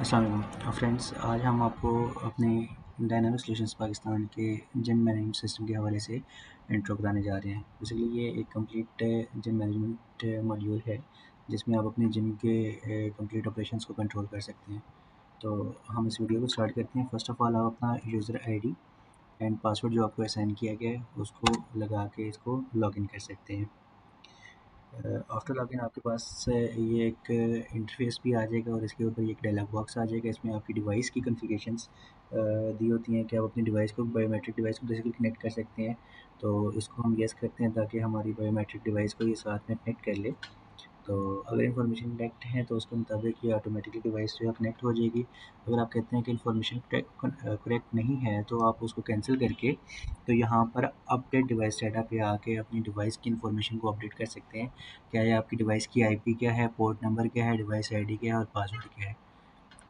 अस्सलाम फ्रेंड्स, आज हम आपको अपने डायनामिक सॉल्यूशंस पाकिस्तान के जिम मैनेजमेंट सिस्टम के हवाले से इंट्रो कराने जा रहे हैं। बेसिकली ये एक कंप्लीट जिम मैनेजमेंट मॉड्यूल है जिसमें आप अपने जिम के कंप्लीट ऑपरेशंस को कंट्रोल कर सकते हैं। तो हम इस वीडियो को स्टार्ट करते हैं। फर्स्ट ऑफ ऑल आप अपना यूज़र आईडी एंड पासवर्ड जो आपको असाइन किया गया है उसको लगा के इसको लॉगिन कर सकते हैं। आफ्टर लॉगिन आपके पास ये एक इंटरफेस भी आ जाएगा और इसके ऊपर एक डायलॉग बॉक्स आ जाएगा। इसमें आपकी डिवाइस की कॉन्फ़िगरेशंस दी होती हैं कि आप अपनी डिवाइस को बायोमेट्रिक डिवाइस को बेसिकली कनेक्ट कर सकते हैं। तो इसको हम येस करते हैं ताकि हमारी बायोमेट्रिक डिवाइस को ये साथ में कनेक्ट कर ले। तो अगर इन्फॉर्मेशन करेक्ट है तो उसके मुताबिक ये ऑटोमेटिकली डिवाइस जो है कनेक्ट हो जाएगी। अगर आप कहते हैं कि इन्फॉर्मेशन करेक्ट नहीं है तो आप उसको कैंसिल करके तो यहाँ पर अपडेट डिवाइस डाटा पे आके अपनी डिवाइस की इन्फॉर्मेशन को अपडेट कर सकते हैं। क्या है आपकी डिवाइस की आईपी क्या है, पोर्ट नंबर क्या है, डिवाइस आईडी क्या है और पासवर्ड क्या है।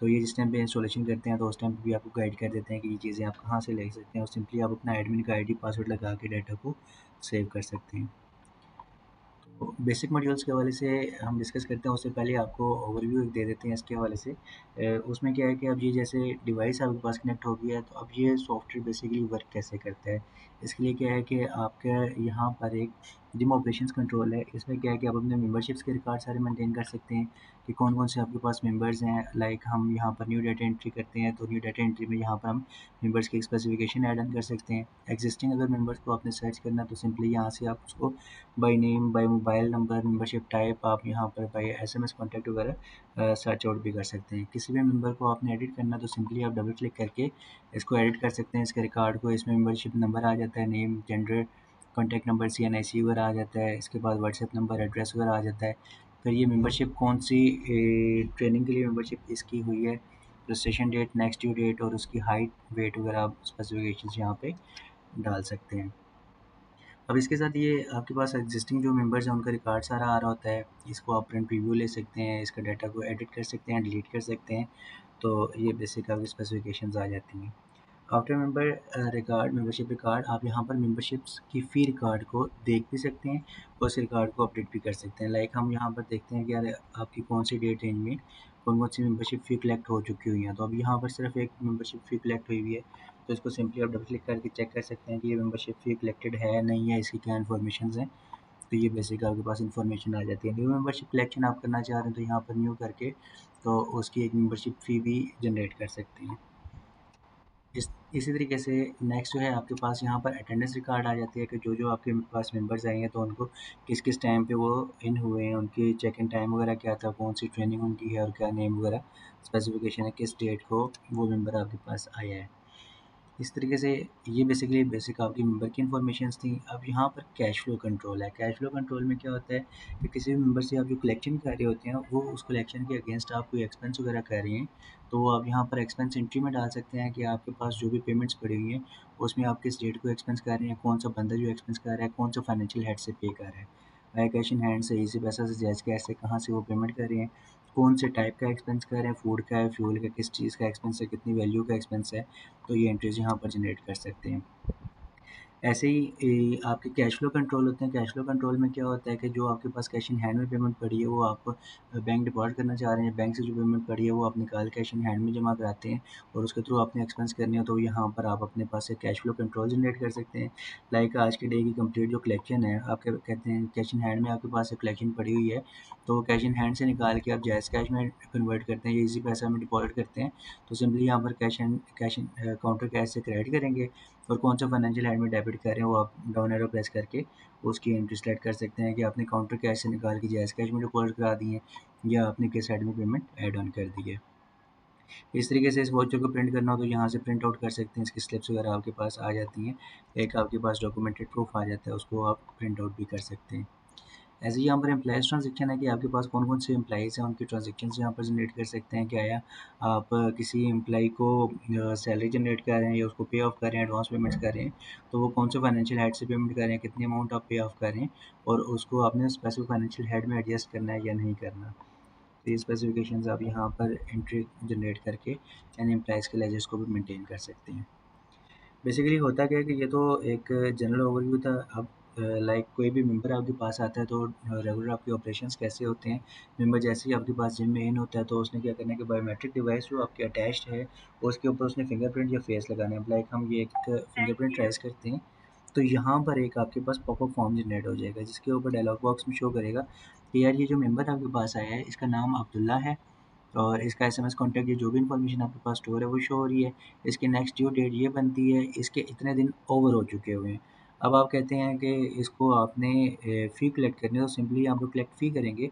तो ये जिस टाइम पे इंस्टॉलेशन करते हैं तो उस टाइम पे भी आपको गाइड कर देते हैं कि ये चीज़ें आप कहाँ से ले सकते हैं और सिंपली आप अपना एडमिन का आईडी पासवर्ड लगा के डाटा को सेव कर सकते हैं। तो बेसिक मॉड्यूल्स के हवाले से हम डिस्कस करते हैं उससे पहले आपको ओवरव्यू दे देते हैं इसके हवाले से। उसमें क्या है कि अब ये जैसे डिवाइस आपके पास कनेक्ट हो गया है तो अब ये सॉफ्टवेयर बेसिकली वर्क कैसे करता है। इसके लिए क्या है कि आपका यहाँ पर एक जिम ऑपरेशंस कंट्रोल है। इसमें क्या है कि आप अपने मेंबरशिप्स के रिकॉर्ड सारे मेंटेन कर सकते हैं कि कौन कौन से आपके पास मेंबर्स हैं। लाइक हम यहाँ पर न्यू डाटा एंट्री करते हैं तो न्यू डाटा एंट्री में यहाँ पर हम मेंबर्स की स्पेसिफिकेशन ऐड ऑन कर सकते हैं। एग्जिस्टिंग अगर मेंबर्स को आपने सर्च करना तो सिंपली यहाँ से आप उसको by name, by mobile number, membership type आप यहाँ पर बाय एसएमएस कॉन्टैक्ट वगैरह सर्च आउट भी कर सकते हैं। किसी भी मेंबर को आपने एडिट करना तो सिंपली आप डबल क्लिक करके इसको एडिट कर सकते हैं। इसके रिकॉर्ड को इसमें मेंबरशिप नंबर आ जाता है, name, gender, contact number, CNIC वगैरह आ जाता है। इसके बाद व्हाट्सएप नंबर, एड्रेस वगैरह आ जाता है। फिर ये मेंबरशिप कौन सी ट्रेनिंग के लिए मेंबरशिप इसकी हुई है, registration date, next due date और उसकी हाइट, वेट वगैरह आप स्पेसिफिकेशंस यहाँ पे डाल सकते हैं। अब इसके साथ ये आपके पास एग्जिस्टिंग जो मेंबर्स हैं उनका रिकॉर्ड सारा आ रहा होता है। इसको आप प्रिंट प्रीव्यू ले सकते हैं, इसका डाटा को एडिट कर सकते हैं, डिलीट कर सकते हैं। तो ये बेसिक आपकी स्पेसिफिकेशंस आ जाती हैं। After member record, membership record, आप यहाँ पर मेंबरशिप्स की फ़ी रिकॉर्ड को देख भी सकते हैं और उस रिकॉर्ड को अपडेट भी कर सकते हैं। लाइक हम यहाँ पर देखते हैं कि यार आपकी कौन सी डेट रेंज में कौन कौन सी मेंबरशिप फ़ी कलेक्ट हो चुकी हुई हैं। तो अब यहाँ पर सिर्फ एक मेंबरशिप फ़ी कलेक्ट हुई हुई है तो इसको सिंपली आप डबल क्लिक करके चेक कर सकते हैं कि ये मेंबरशिप फ़ी कलेक्टेड है नहीं है, इसकी क्या इन्फॉर्मेशन है। तो ये बेसिक आपके पास इन्फॉर्मेशन आ जाती है। न्यू मेंबरशिप कलेक्शन आप करना चाह रहे हैं तो यहाँ पर न्यू करके तो उसकी एक मेंबरशिप फ़ी भी जनरेट कर सकते हैं। इसी तरीके से नेक्स्ट जो है आपके पास यहाँ पर अटेंडेंस रिकॉर्ड आ जाती है कि जो आपके पास मेंबर्स आए हैं तो उनको किस किस टाइम पे वो इन हुए हैं, उनकी चेक इन टाइम वगैरह क्या था, कौन सी ट्रेनिंग उनकी है और क्या नेम वगैरह स्पेसिफिकेशन है, किस डेट को वो मेंबर आपके पास आया है। इस तरीके से ये बेसिकली बेसिक आपकी मेंबर की इन्फॉर्मेशंस थी। अब यहाँ पर कैश फ्लो कंट्रोल है। कैश फ्लो कंट्रोल में क्या होता है कि किसी भी मेंबर से आप जो कलेक्शन कर रहे होते हैं वो उस कलेक्शन के अगेंस्ट आप कोई एक्सपेंस वगैरह कर रहे हैं तो वो आप यहाँ पर एक्सपेंस एंट्री में डाल सकते हैं कि आपके पास जो भी पेमेंट्स पड़ी हुई हैं उसमें आप किस डेट को एक्सपेंस कर रहे हैं, कौन सा बंदा जो एक्सपेंस कर रहा है, कौन सा फाइनेंशियल हेड से पे कर रहा है, बाय कैश इन हैंड से, इजी पैसा से, जैज़ कैश से, कहाँ से वो पेमेंट कर रहे हैं, कौन से टाइप का एक्सपेंस कर रहे हैं, फूड का है, फ्यूल का, किस चीज़ का एक्सपेंस है, कितनी वैल्यू का एक्सपेंस है। तो ये एंट्रीज यहाँ पर जनरेट कर सकते हैं। ऐसे ही आपके कैश फ्लो कंट्रोल होते हैं। कैश फ्लो कंट्रोल में क्या होता है कि जो आपके पास कैश इन हैंड में पेमेंट पड़ी है वो आप बैंक डिपॉजिट करना चाह रहे हैं, बैंक से जो पेमेंट पड़ी है वो आप निकाल कैश इन हैंड में जमा कराते हैं और उसके थ्रू आपने एक्सपेंस करने हो तो यहाँ पर आप अपने पास से कैश फ्लो कंट्रोल जनरेट कर सकते हैं। लाइक आज के डे की कंप्लीट जो कलेक्शन है आपके कहते हैं कैश इन हैंड में आपके पास एक कलेक्शन पड़ी हुई है तो कैश इन हैंड से निकाल के आप जायज़ कैश में कन्वर्ट करते हैं या इजी पैसा में डिपॉजिट करते हैं तो सिंपली यहाँ पर कैश इन काउंटर कैश से क्रेडिट करेंगे और कौन सा फाइनेंशियल हेड में डेबिट कर रहे हैं वो आप डाउन एरो प्रेस करके उसकी एंट्री सेलेक्ट कर सकते हैं कि आपने काउंटर कैश से निकाल के जायज़ कैश में डिपॉजिट करा दी है या आपने किस हेड में पेमेंट ऐड ऑन कर दी है। इस तरीके से इस वाउचर को प्रिंट करना हो तो यहाँ से प्रिंट आउट कर सकते हैं, इसकी स्लिप्स वगैरह आपके पास आ जाती हैं। एक आपके पास डॉक्यूमेंटेड प्रूफ आ जाता है उसको आप प्रिंट आउट भी कर सकते हैं। ऐसे ही यहाँ पर एम्प्लॉइज़ ट्रांजेक्शन है कि आपके पास कौन कौन से एम्प्लॉइज़ हैं उनकी ट्रांजेक्शन यहाँ पर जनरेट कर सकते हैं। क्या है आप किसी एम्प्लॉई को सैलरी जनरेट कर रहे हैं या उसको पे ऑफ कर रहे हैं, एडवांस पेमेंट्स कर रहे हैं तो वो कौन से फाइनेंशियल हेड से पेमेंट कर रहे हैं, कितनी अमाउंट आप पे ऑफ कर रहे हैं और उसको आपने स्पेसिफिक फाइनेंशियल हेड में एडजस्ट करना है या नहीं करना। तो ये स्पेसिफिकेशंस आप यहाँ पर एंट्री जनरेट करके यानी एम्प्लॉइज़ के लेजर्स को भी मेंटेन कर सकते हैं। बेसिकली होता क्या है कि ये तो एक जनरल ओवरव्यू था। अब लाइक कोई भी मेंबर आपके पास आता है तो रेगुलर आपके ऑपरेशंस कैसे होते हैं। मेंबर जैसे ही आपके पास जिम में इन होता है तो उसने क्या करना है कि बायोमेट्रिक डिवाइस जो आपके अटैच्ड है उसके ऊपर उसने फिंगरप्रिंट या फेस लगाना है। लाइक हम ये एक फिंगरप्रिंट ट्रेस करते हैं तो यहाँ पर एक आपके पास पॉपअप फॉर्म जनरेट हो जाएगा जिसके ऊपर डायलॉग बॉक्स में शो करेगा कि यार ये जो मेंबर आपके पास आया है इसका नाम अब्दुल्ला है और इसका एसएमएस कॉन्टैक्ट ये जो भी इन्फॉर्मेशन आपके पास स्टोर है वो शो हो रही है। इसकी नेक्स्ट ड्यू डेट ये बनती है, इसके इतने दिन ओवर हो चुके हुए हैं। अब आप कहते हैं कि इसको आपने फ़ी कलेक्ट करनी है तो सिंपली आप लोग कलेक्ट फ़ी करेंगे।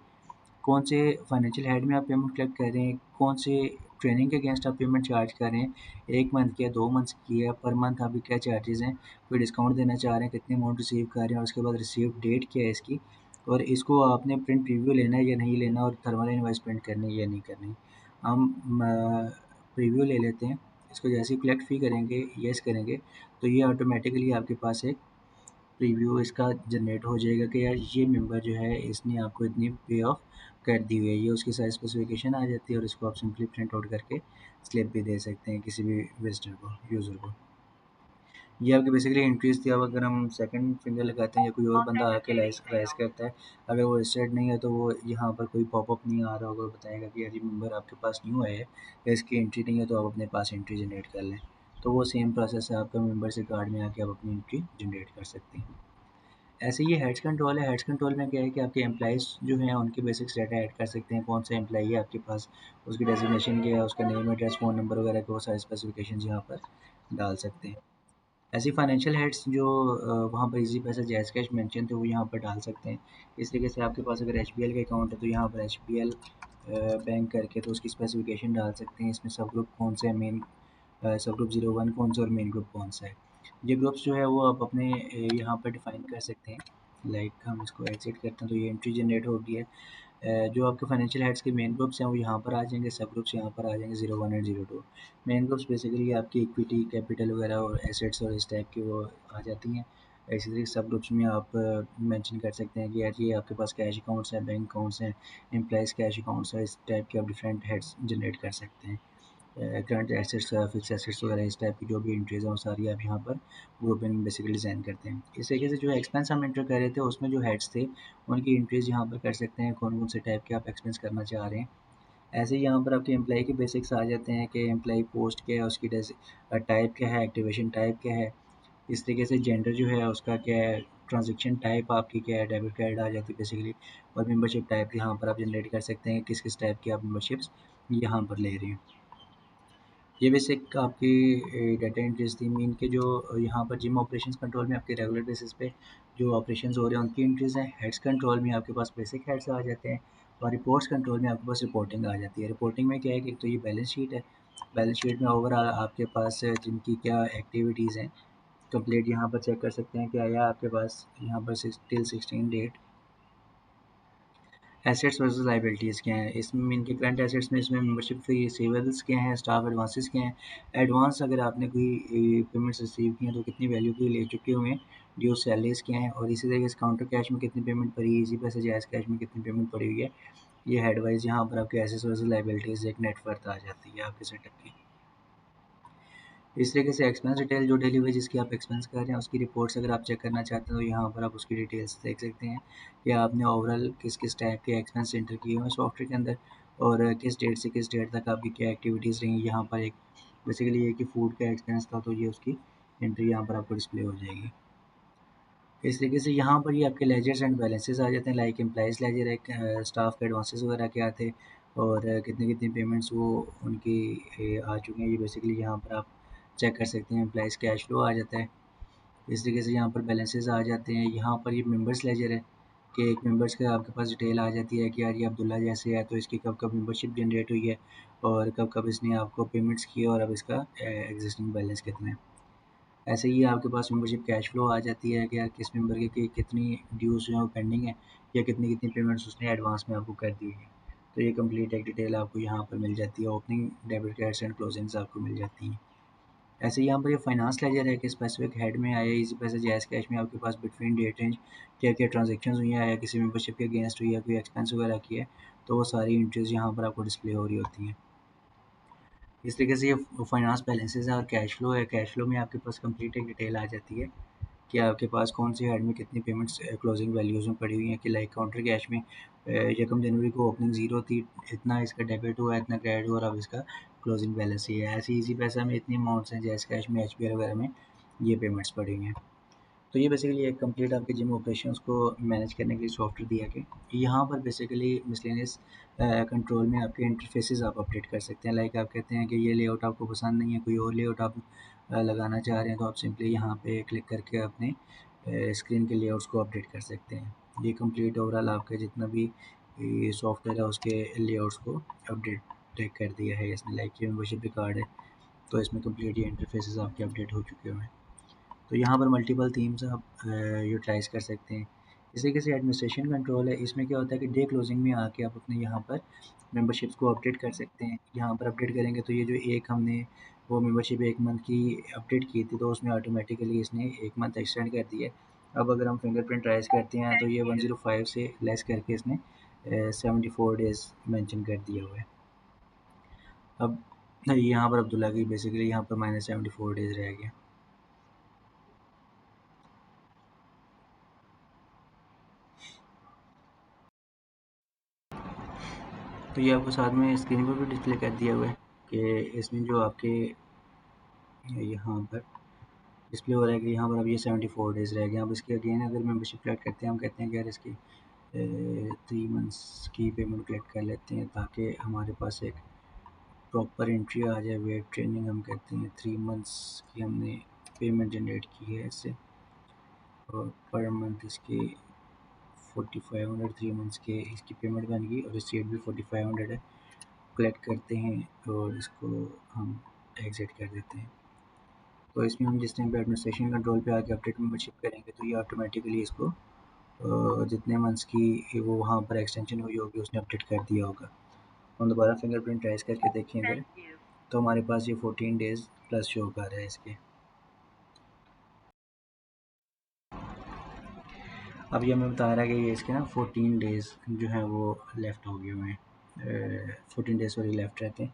कौन से फाइनेंशियल हेड में आप पेमेंट कलेक्ट कर रहे हैं, कौन से ट्रेनिंग के अगेंस्ट आप पेमेंट चार्ज कर रहे हैं, 1 मंथ की है, 2 मंथ्स की है, पर मंथ आपके क्या चार्जेज़ हैं, कोई डिस्काउंट देना चाह रहे हैं, कितनी अमाउंट रिसीव कर रहे हैं और उसके बाद रिसीव डेट क्या है इसकी और इसको आपने प्रिंट प्रीव्यू लेना है या नहीं लेना और थर्मल इनवॉइस प्रिंट करनी है या नहीं करनी। हम प्रीव्यू ले लेते हैं, इसको जैसे ही कलेक्ट फ़ी करेंगे, येस करेंगे, तो ये ऑटोमेटिकली आपके पास एक प्रीव्यू इसका जनरेट हो जाएगा कि यार ये मेंबर जो है इसने आपको इतनी पे ऑफ कर दी हुई है। ये उसकी साइज़ स्पेसिफिकेशन आ जाती है और इसको आप सिंपली प्रिंट आउट करके स्लिप भी दे सकते हैं किसी भी विजिटर को, यूज़र को। ये आपकी बेसिकली एंट्रीज़ थी। अब अगर हम सेकंड फिंगर लगाते हैं या कोई और बंदा आके राइज़ करता है, अगर वो रजिस्टर्ड नहीं है तो वो यहाँ पर कोई पॉपअप नहीं आ रहा होगा, बताएगा कि यार ये मेंबर आपके पास न्यू है या इसकी एंट्री नहीं है तो आप अपने पास एंट्री जनरेट कर लें। तो वो सेम प्रोसेस है आपका मेंबर से कार्ड में आके आप अपनी एंट्री जनरेट कर सकते हैं। ऐसे ये हेड्स कंट्रोल है। हेड्स कंट्रोल में क्या है कि आपके एम्प्लॉइज़ जो हैं उनके बेसिक्स डाटा ऐड कर सकते हैं, कौन सा एम्प्लॉई है आपके पास, उसकी डेज़िग्नेशन क्या है, उसका नेम, एड्रेस, फ़ोन नंबर वगैरह के वो सारे स्पेसिफिकेशंस यहाँ पर डाल सकते हैं। ऐसे फाइनेंशियल हेड्स जो वहाँ पर ईज़ी पैसा, जैज़ कैश मेंशन थे वो यहाँ पर डाल सकते हैं। इस तरीके से आपके पास अगर एचबीएल का अकाउंट है तो यहाँ पर एचबीएल बैंक करके तो उसकी स्पेसिफिकेशन डाल सकते हैं। इसमें सब ग्रुप कौन से हैं, मेन सब ग्रुप 01 कौन सा और मेन ग्रुप कौन सा है। ये ग्रुप्स जो है वो आप अपने यहाँ पर डिफ़ाइन कर सकते हैं। लाइक हम इसको एग्ज़िट करते हैं तो ये एंट्री जनरेट हो गई है। जो आपके फाइनेंशियल हेड्स के मेन ग्रुप्स हैं वो यहाँ पर आ जाएंगे, सब ग्रुप्स यहाँ पर आ जाएंगे 01 एंड 02। मेन ग्रुप्स बेसिकली आपकी इक्विटी, कैपिटल वगैरह और एसेट्स और इस टाइप की वो आ जाती हैं। इसी तरीके सब ग्रुप्स में आप मेंशन कर सकते हैं कि यार ये आपके पास कैश अकाउंट्स हैं, बैंक अकाउंट्स हैं, एम्प्लॉइज़ कैश अकाउंट्स हैं, इस टाइप के आप डिफरेंट हेड्स जनरेट कर सकते हैं। करंट एसेट्स, फिक्स एसेट्स वगैरह इस टाइप की जो भी एंट्रीज़ हैं वो सारी आप यहाँ पर ग्रुपिंग बेसिकली डिज़ाइन करते हैं। इस तरीके से जो एक्सपेंस हम एंटर कर रहे थे उसमें जो हेड्स थे उनकी एंट्रीज़ यहाँ पर कर सकते हैं, कौन कौन से टाइप के आप एक्सपेंस करना चाह रहे हैं। ऐसे ही यहाँ पर आपके एम्प्लॉई के बेसिक्स आ जाते हैं कि एम्प्लॉई पोस्ट क्या है, उसकी टाइप क्या है, एक्टिवेशन टाइप क्या है। इस तरीके से जेंडर जो है उसका क्या है, ट्रांजेक्शन टाइप आपकी क्या है, डेबिट क्रेडिट आ जाती है बेसिकली। और मेंबरशिप टाइप यहाँ पर आप जनरेट कर सकते हैं किस किस टाइप की आप मेंबरशिप्स यहाँ पर ले रही हैं। ये बेसिक आपकी डाटा एंट्रीज़ थी। मीन के जो यहाँ पर जिम ऑपरेशंस कंट्रोल में आपके रेगुलर बेसिस पे जो ऑपरेशंस हो रहे हैं उनकी एंट्रीज़ हैं। हेड्स कंट्रोल में आपके पास बेसिक हेड्स आ जाते हैं और रिपोर्ट्स कंट्रोल में आपके पास रिपोर्टिंग आ जाती है। रिपोर्टिंग में क्या है कि एक तो ये बैलेंस शीट है। बैलेंस शीट में ओवरऑल आपके पास जिनकी क्या एक्टिविटीज़ हैं कंप्लीट यहाँ पर चेक कर सकते हैं कि आया आपके पास यहाँ पर till 16 date assets versus liabilities क्या हैं। इसमें इनके करंट एसेट्स में इसमें मेंबरशिप फ़ी, रिसीवेबल्स क्या हैं, स्टाफ एडवांसेस क्या हैं। एडवांस अगर आपने कोई पेमेंट्स रिसीव की हैं तो कितनी वैल्यू की ले चुके हुए हैं, ड्यू सैलरीज़ क्या हैं और इसी तरीके से काउंटर कैश में कितनी पेमेंट पड़ी है, इजी पैसे जायज़ कैश में कितनी पेमेंट पड़ी हुई है। ये हेड वाइज़ यहाँ पर आपके एसेट्स वर्सेस लायबिलिटीज़ एक नेट वर्थ आ जाती है आपके सेटअप की। इस तरीके से एक्सपेंस डिटेल जो डेली वेजेस की आप एक्सपेंस कर रहे हैं उसकी रिपोर्ट्स अगर आप चेक करना चाहते हैं तो यहाँ पर आप उसकी डिटेल्स देख सकते हैं कि आपने ओवरऑल किस किस टाइप के एक्सपेंस एंटर किए हुए हैं सॉफ्टवेयर के अंदर और किस डेट से किस डेट तक आपकी क्या एक्टिविटीज़ रही। यहाँ पर एक बेसिकली ये कि फूड का एक्सपेंस था तो ये उसकी एंट्री यहाँ पर आपको डिस्प्ले हो जाएगी। इस तरीके से यहाँ पर ये आपके लेजर्स एंड बैलेंसेस आ जाते हैं। लाइक एम्प्लॉइज़ लेजर है, स्टाफ के एडवांसेस वगैरह क्या थे और कितनी कितनी पेमेंट्स वो उनकी आ चुकी हैं। ये बेसिकली यहाँ पर आप चेक कर सकते हैं। एम्प्लॉइज़ कैश फ्लो आ जाता है। इस तरीके से यहाँ पर बैलेंसेस आ जाते हैं। यहाँ पर ये मेंबर्स लेजर है कि एक मेंबर्स का आपके पास डिटेल आ जाती है कि यार ये अब्दुल्ला जैसे है तो इसकी कब कब मेंबरशिप जनरेट हुई है और कब कब इसने आपको पेमेंट्स की और अब इसका एग्जिस्टिंग बैलेंस कितना है। ऐसे ही आपके पास मेंबरशिप कैश फ्लो आ जाती है कि यार किस मेंबर की कितनी ड्यूज़ जो है वो पेंडिंग है या कितनी कितनी पेमेंट्स उसने एडवांस में आपको कर दी हुई है। तो ये कंप्लीट एक डिटेल आपको यहाँ पर मिल जाती है। Opening debit cards and closings आपको मिल जाती हैं। ऐसे यहाँ पर ये फाइनेंस लेजर है कि स्पेसिफिक हेड में आया इजी पैसे जायज़ कैश में आपके पास बिटवीन डेट रेंज क्या क्या ट्रांजेक्शन हुई है या किसी मेंबरशिप के अगेंस्ट हुई है, कोई एक्सपेंस वगैरह की है तो वो सारी एंट्रीज़ यहाँ पर आपको डिस्प्ले हो रही होती हैं। इस तरीके से ये फाइनेंस बैलेंसेस है और कैश फ्लो है। कैश फ्लो में आपके पास कंप्लीट एक डिटेल आ जाती है कि आपके पास कौन सी हेड में कितनी पेमेंट्स क्लोजिंग वैल्यूज़ में पड़ी हुई हैं, कि लाइक काउंटर कैश में 1 जनवरी को ओपनिंग ज़ीरो थी, इतना इसका डेबिट हुआ, इतना क्रेडिट हुआ और अब इसका क्लोजिंग बैलेंस ये है। ऐसे ईज़ी पैसा में इतनी अमाउंट्स हैं, जैज़ कैश में, एचबीआई वगैरह में ये पेमेंट्स पड़ी हुई हैं। तो ये बेसिकली एक कंप्लीट आपके जिम ऑपरेशंस को मैनेज करने के लिए सॉफ्टवेयर दिया गया। यहाँ पर बेसिकली मिसलेनियस कंट्रोल में आपके इंटरफेसेस आप अपडेट कर सकते हैं। लाइक आप कहते हैं कि ये लेआउट आपको पसंद नहीं है, कोई और लेआउट आप लगाना चाह रहे हैं, तो आप सिंपली यहाँ पे क्लिक करके अपने स्क्रीन के लेआउट्स को अपडेट कर सकते हैं। ये कंप्लीट ओवरऑल आपका जितना भी सॉफ्टवेयर है उसके लेआउट्स को अपडेट कर दिया है इसने। लाइक ये मेंबरशिप कार्ड है, तो इसमें कंप्लीट ये इंटरफेसेस आपके अपडेट हो चुके हुए हैं। तो यहाँ पर मल्टीपल थीम्स आप यूटिलाइज़ कर सकते हैं। इस तरीके से एडमिनिस्ट्रेशन कंट्रोल है, इसमें क्या होता है कि डे क्लोजिंग में आके आप अपने यहाँ पर मेंबरशिप्स को अपडेट कर सकते हैं। यहाँ पर अपडेट करेंगे तो ये जो एक हमने वो मेंबरशिप 1 मंथ की अपडेट की थी, तो उसमें ऑटोमेटिकली इसने 1 मंथ एक्सटेंड कर दिया है। अब अगर हम फिंगरप्रिंट ट्राइज करते हैं तो ये 105 से लेस करके इसने 74 डेज़ मेंशन कर दिया हुआ है। अब यहाँ पर अब्दुल्ला की बेसिकली यहाँ पर -74 डेज़ रह गया। तो ये आपको साथ में स्क्रीन पर भी डिस्प्ले कर दिया हुआ है कि इसमें जो आपके यहाँ पर डिस्प्ले हो रहा है कि यहाँ पर अब ये 74 डेज़ रह गए। अब इसके अगेन अगर मेंबरशिप कलेक्ट करते हैं, हम कहते हैं कि यार इसकी 3 मंथ्स की पेमेंट कलेक्ट कर लेते हैं, ताकि हमारे पास एक प्रॉपर एंट्री आ जाए। वेट ट्रेनिंग हम कहते हैं 3 मंथ्स की हमने पेमेंट जनरेट की है इससे, और पर मंथ इसकी 4500 3 मंथ्स के इसकी पेमेंट बन गई और रिसीट भी 4500 है। कलेक्ट करते हैं और इसको हम एग्ज़िट कर देते हैं। तो इसमें हम जिस टाइम पे एडमिनिस्ट्रेशन कंट्रोल पे आके अपडेट मेंबरशिप करेंगे तो ये ऑटोमेटिकली इसको जितने मंथ्स की वो वहाँ पर एक्सटेंशन हुई होगी उसने अपडेट कर दिया होगा। हम दोबारा फिंगरप्रिंट ट्रेस करके देखें अगर, तो हमारे पास ये 14 डेज़ प्लस शो कर रहा है इसके। अब ये हमें बता रहा है कि ये इसके ना 14 डेज़ जो हैं वो लेफ़्ट हो गए हुए हैं। 14 डेज़ सॉरी लेफ़्ट रहते हैं,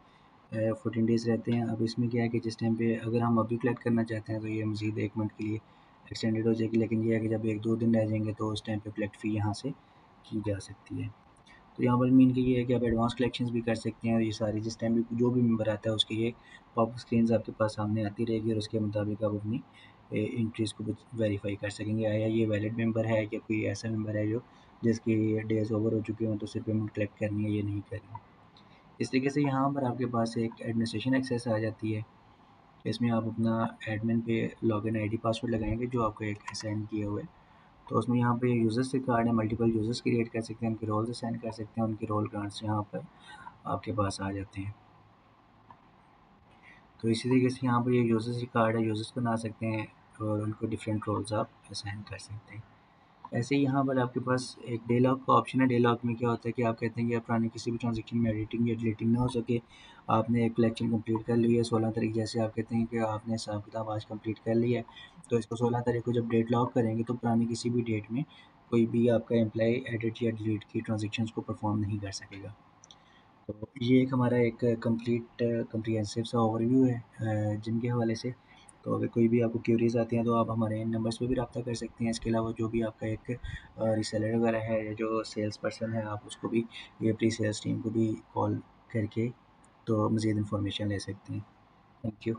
14 डेज़ रहते हैं। अब इसमें क्या है कि जिस टाइम पे अगर हम अभी कलेक्ट करना चाहते हैं तो ये मज़ीद 1 मंथ के लिए एक्सटेंडेड हो जाएगी, लेकिन ये है कि जब 1-2 दिन रह जाएंगे तो उस टाइम पे कलेक्ट फ़ी यहाँ से की जा सकती है। तो यहाँ पर मीन कि ये है कि आप एडवांस कलेक्शंस भी कर सकते हैं, और ये सारी जिस टाइम भी जो भी मेंबर आता है उसकी ये पॉप स्क्रीन्स आपके पास सामने आती रहेगी और उसके मुताबिक आप अपनी एंट्रीज़ को वेरीफाई कर सकेंगे। आया ये वैलिड मेंबर है या कोई ऐसा मेंबर है जो जिसकी डेज़ ओवर हो चुके हों तो सिर्फ पेमेंट कलेक्ट करनी है, ये नहीं करनी। इस तरीके से यहाँ पर आपके पास एक एडमिनिस्ट्रेशन एक्सेस आ जाती है। इसमें आप अपना एडमिन पे लॉगिन आईडी पासवर्ड लगाएंगे जो आपको एक असाइन किया हुआ है। तो उसमें यहाँ पे यूज़र्स से कार्ड है, मल्टीपल यूज़र्स क्रिएट कर सकते हैं, उनके रोल्स असाइन कर सकते हैं, उनके रोल कार्ड्स यहाँ पर आपके पास आ जाते हैं। तो इसी तरीके से यहाँ पर ये यूज़र्स की कार्ड है, यूज़र्स बना सकते हैं और उनको डिफरेंट रोल्स आप असाइन कर सकते हैं। ऐसे ही यहाँ पर आपके पास एक डे लॉक का ऑप्शन है। डे लॉक में क्या होता है कि आप कहते हैं कि आप पुरानी किसी भी ट्रांजेक्शन में एडिटिंग या डिलीटिंग ना हो सके। आपने एक कलेक्शन कंप्लीट कर ली है 16 तारीख, जैसे आप कहते हैं कि आपने हिसाब किताब आज कंप्लीट कर लिया है, तो इसको 16 तारीख को जब डेट लॉक करेंगे तो पुरानी किसी भी डेट में कोई भी आपका एम्प्लॉय एडिट या डिलीट की ट्रांजेक्शन्स को परफॉर्म नहीं कर सकेगा। तो ये एक हमारा एक कंप्लीट कम्प्रिहेंसिव सा ओवरव्यू है जिम के हवाले से। तो अगर कोई भी आपको क्यूरीज आती हैं तो आप हमारे इन नंबर्स पे भी रब्ता कर सकते हैं। इसके अलावा जो भी आपका एक रीसेलर वगैरह है या जो सेल्स पर्सन है, आप उसको भी, ये प्री सेल्स टीम को भी कॉल करके तो मज़ीद इन्फॉर्मेशन ले सकते हैं। Thank you.